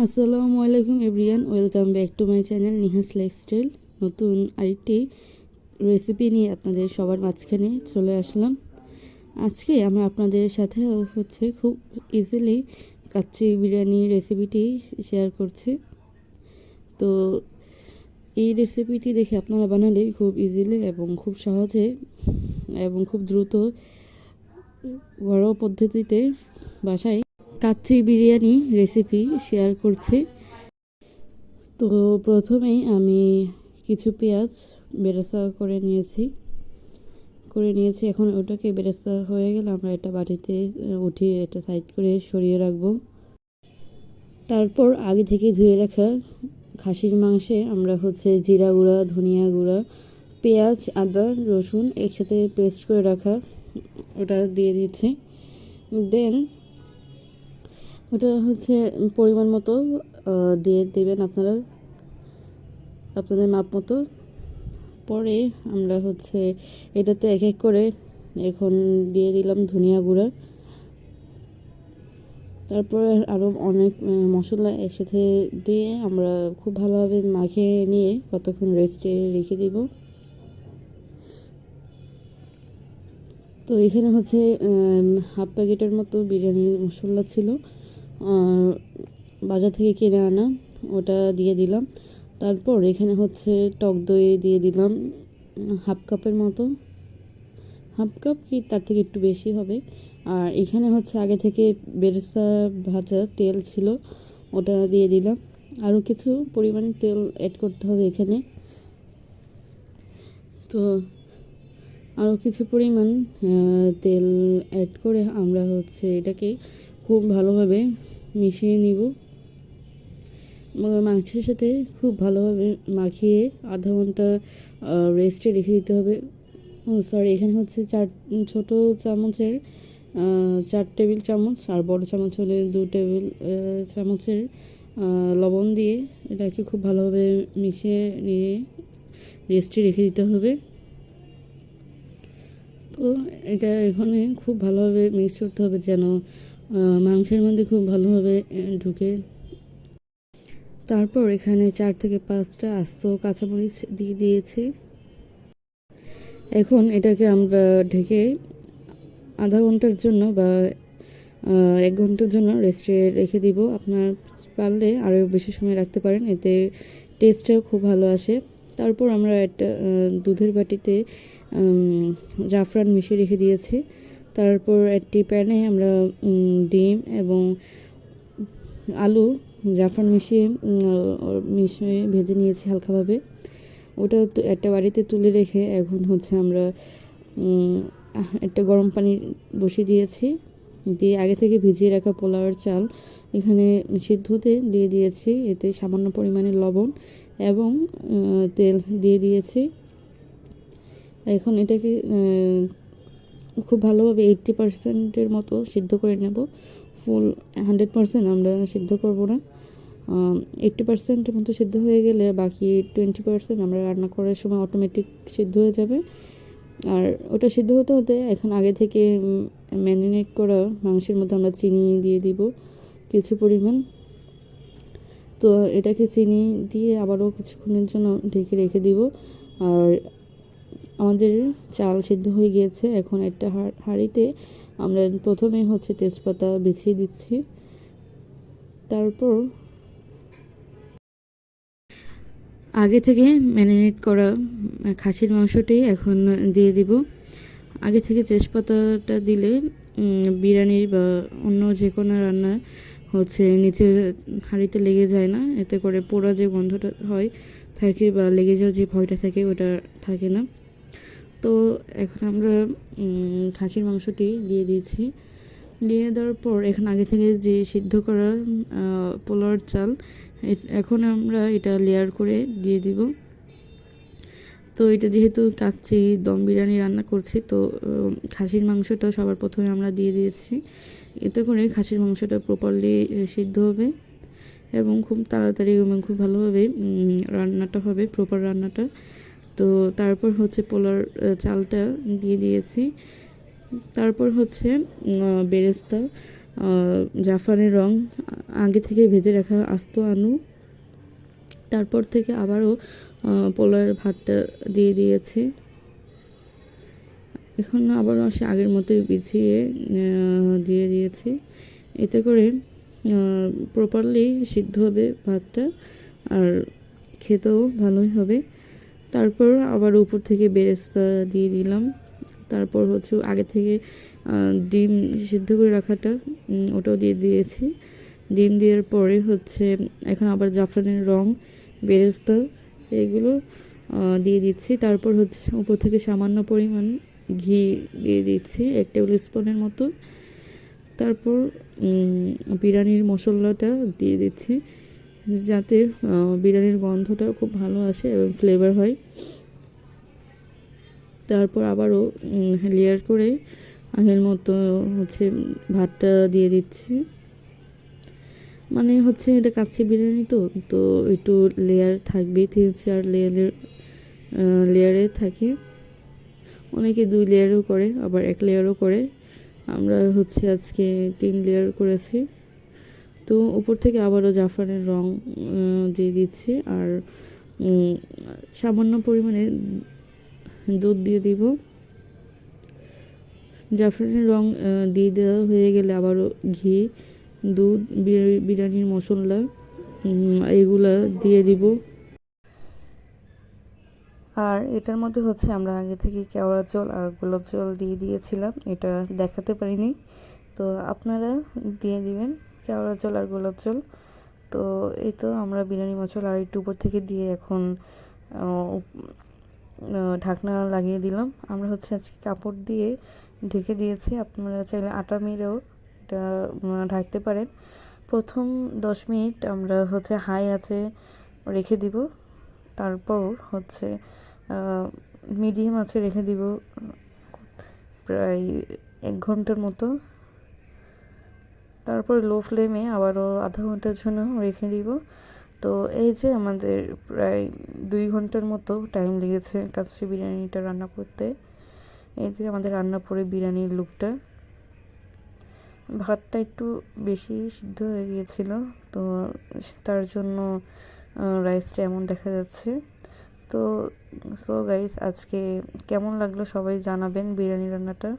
আসসালামু আলাইকুম everyone, welcome back to my channel Nihas lifestyle. নতুন আরেকটি রেসিপি নিয়ে আপনাদের সবার মাঝখানে চলে আসলাম। আজকে আমি আপনাদের সাথে খুব ইজিলি কাচ্চি বিরিয়ানি রেসিপিটি শেয়ার করছি। তো এই রেসিপিটি দেখে আপনারা বানালে খুব ইজিলি এবং খুব সহজে এবং খুব দ্রুত ঘরোয়া পদ্ধতিতে বাসায় কাচ্চি বিরিয়ানি রেসিপি শেয়ার করছি। তো প্রথমেই আমি কিছু পেঁয়াজ বেরেস্তা করে নিয়েছি। এখন ওটাকে বেরেস্তা হয়ে গেলে আমরা এটা বাটিতে উঠিয়ে এটা সাইড করে সরিয়ে রাখবো। তারপর আগে থেকে ধুয়ে রাখা খাসির মাংসে আমরা জিরা গুঁড়া, ধনিয়া গুঁড়া, পেঁয়াজ, আদা, রসুন একসাথে পেস্ট করে রাখা ওটা দিয়ে দিচ্ছি। দেন ওটা পরিমাণ মতো দিয়ে দেবেন আপনাদের মাপ মতো। পরে আমরা এটাতে এক এক করে এখন দিয়ে দিলাম ধনিয়া গুঁড়া, তারপরে আরও অনেক মশলা একসাথে দিয়ে আমরা খুব ভালোভাবে মাখিয়ে নিয়ে কতক্ষণ রেস্টে রেখে দিব। তো এখানে হাফ প্যাকেটের মতো বিরিয়ানি মশলা ছিল, বাজার থেকে কিনে আনা, ওটা দিয়ে দিলাম। তারপর এখানে টক দই দিয়ে দিলাম হাফ কাপের মতো, হাফ কাপ কি তার থেকে একটু বেশি হবে। আর এখানে আগে থেকে বেরেস্তা ভাজা তেল ছিল, ওটা দিয়ে দিলাম। আরও কিছু পরিমাণে তেল অ্যাড করতে হবে এখানে। তো আরও কিছু পরিমাণ তেল অ্যাড করে আমরা এটাকে খুব ভালোভাবে মিশিয়ে নিব। মাংসের সাথে খুব ভালোভাবে মাখিয়ে আধা ঘন্টা রেস্টে রেখে দিতে হবে। এখানে ছোট চামচের 4 টেবিল চামচ আর বড় চামচ হলে 2 টেবিল চামচের লবণ দিয়ে এটাকে খুব ভালোভাবে মিশিয়ে নিয়ে রেস্টে রেখে দিতে হবে। তো এটা এখানে খুব ভালোভাবে মিক্স করতে হবে যেন মাংসের মধ্যে খুব ভালোভাবে ঢুকে। তারপর এখানে 4 থেকে 5টা আস্ত কাঁচামরিচ দিয়ে দিয়েছি। এখন এটাকে আমরা ঢেকে আধা ঘন্টার জন্য বা 1 ঘন্টার জন্য রেস্টে রেখে দিব। আপনার পারলে আরও বেশি সময় রাখতে পারেন, এতে টেস্টটাও খুব ভালো আসে। তারপর আমরা একটা দুধের বাটিতে জাফরান মিশিয়ে রেখে দিয়েছি। তারপর একটি প্যানে আমরা ডিম এবং আলু জাফরান মিশিয়ে ভেজে নিয়েছি হালকাভাবে। ওটা একটা বাড়িতে তুলে রেখে এখন আমরা একটা গরম পানি বসিয়ে দিয়েছি, দিয়ে আগে থেকে ভিজিয়ে রাখা পোলাওয়ের চাল এখানে সিদ্ধতে দিয়ে দিয়েছি। এতে সামান্য পরিমাণে লবণ এবং তেল দিয়ে দিয়েছি। এখন এটাকে খুব ভালোভাবে 80%-এর মতো সিদ্ধ করে নেব। ফুল 100% আমরা সিদ্ধ করব না। 80%-এর মতো সিদ্ধ হয়ে গেলে বাকি 20% আমরা রান্না করার সময় অটোমেটিক সিদ্ধ হয়ে যাবে। আর ওটা সিদ্ধ হতে হতে এখন আগে থেকে ম্যারিনেট করা মাংসের মধ্যে আমরা চিনি দিয়ে দিব কিছু পরিমাণ। তো এটাকে চিনি দিয়ে আবারও কিছুক্ষণের জন্য ঢেকে রেখে দিব। আর আমাদের চাল সিদ্ধ হয়ে গিয়েছে। এখন একটা হাঁড়িতে আমরা প্রথমে তেজপাতা বিছিয়ে দিচ্ছি। তারপর আগে থেকে ম্যারিনেট করা খাসির মাংসটি এখন দিয়ে দিব। আগে থেকে তেজপাতাটা দিলে বিরিয়ানির বা অন্য যে কোনো রান্না নিচে হাঁড়িতে লেগে যায় না, এতে করে পোড়া যে গন্ধটা থাকে বা লেগে যাওয়ার যে ভয়টা থাকে ওটা থাকে না। তো এখন আমরা খাসির মাংসটি দিয়ে দিয়েছি। দিয়ে দেওয়ার পর এখন আগে থেকে যে সিদ্ধ করা পোলাওর চাল এখন আমরা এটা লেয়ার করে দিয়ে দিব। তো এটা যেহেতু কাচ্চি দম বিরিয়ানি রান্না করছি, তো খাসির মাংসটা সবার প্রথমে আমরা দিয়ে দিয়েছি। এতে করে খাসির মাংসটা প্রপারলি সিদ্ধ হবে এবং খুব তাড়াতাড়ি এবং খুব ভালোভাবে রান্নাটা হবে, প্রপার রান্নাটা। তো তারপর পোলার চালটা দিয়ে দিয়েছি। তারপর বেরেস্তা জাফরানের রং আগে থেকে ভেজে রাখা আস্ত আলু, তারপর থেকে আবারও পোলাওয়ের ভাতটা দিয়ে দিয়েছি। এখন আবারও সে আগের মতোই বিছিয়ে দিয়ে দিয়েছি। এতে করে প্রপারলি সিদ্ধ হবে ভাতটা, আর খেতেও ভালোই হবে। তারপর আবার উপর থেকে বেরেস্তা দিয়ে দিলাম। তারপর হচ্ছে আগে থেকে ডিম সিদ্ধ করে রাখাটা ওটাও দিয়ে দিয়েছি। ডিম দেওয়ার পরে হচ্ছে এখন আবার জাফরানের রং, বেরেস্তা এগুলো দিয়ে দিচ্ছি। তারপর হচ্ছে উপর থেকে সামান্য পরিমাণ ঘি দিয়ে দিচ্ছি 1 টেবিল স্পুনের মতো। তারপর বিরিয়ানির মশলাটা দিয়ে দিচ্ছি, যাতে বিরিয়ানির গন্ধটা খুব ভালো আসে এবং ফ্লেভার হয়। তারপর আবারও লেয়ার করে আগের মতো হচ্ছে ভাতটা দিয়ে দিচ্ছি। মানে হচ্ছে এটা কাচ্চি বিরিয়ানি তো তো একটু লেয়ার থাকবে, 3-4 লেয়ারে থাকে। অনেকে 2 লেয়ারও করে, আবার 1 লেয়ারও করে। আমরা হচ্ছে আজকে 3 লেয়ার করেছি। তো উপর থেকে আবারও জাফরানের রং দিয়ে দিচ্ছি, আর সামান্য পরিমাণে দুধ দিয়ে দিব। জাফরানের রং দিয়ে দেওয়া হয়ে গেলে আবারও ঘি, দুধ, বিরিয়ানির মশলা এগুলা দিয়ে দিব। আর এটার মধ্যে হচ্ছে আমরা আগে থেকে কেওড়া জল আর গোলাপ জল দিয়ে দিয়েছিলাম, এটা দেখাতে পারিনি, তো আপনারা দিয়ে দিবেন কেওড়া জল আর গোলাপ জল। তো এই তো আমরা বিরিয়ানি মশলা আর একটু উপর থেকে দিয়ে এখন ঢাকনা লাগিয়ে দিলাম। আমরা হচ্ছে আজকে কাপড় দিয়ে ঢেকে দিয়েছি, আপনারা চাইলে আটা মেরেও এটা ঢাকতে পারেন। প্রথম 10 মিনিট আমরা হচ্ছে হাই আঁচে রেখে দিব, তারপর হচ্ছে মিডিয়াম আঁচে রেখে দিব প্রায় 1 ঘন্টার মতো। তারপর লো ফ্লেমে আবারও আধা ঘন্টার জন্য রেখে দিব। তো এই যে আমাদের প্রায় 2 ঘন্টার মতো টাইম লেগেছে কাচ্চি বিরিয়ানিটা রান্না করতে। এই যে আমাদের রান্না পরে বিরিয়ানির লুকটা। ভাতটা একটু বেশি সিদ্ধ হয়ে গিয়েছিল, তো তার জন্য রাইসটা এমন দেখা যাচ্ছে। তো সো গাইস, আজকে কেমন লাগলো সবাই জানাবেন বিরিয়ানি রান্নাটা।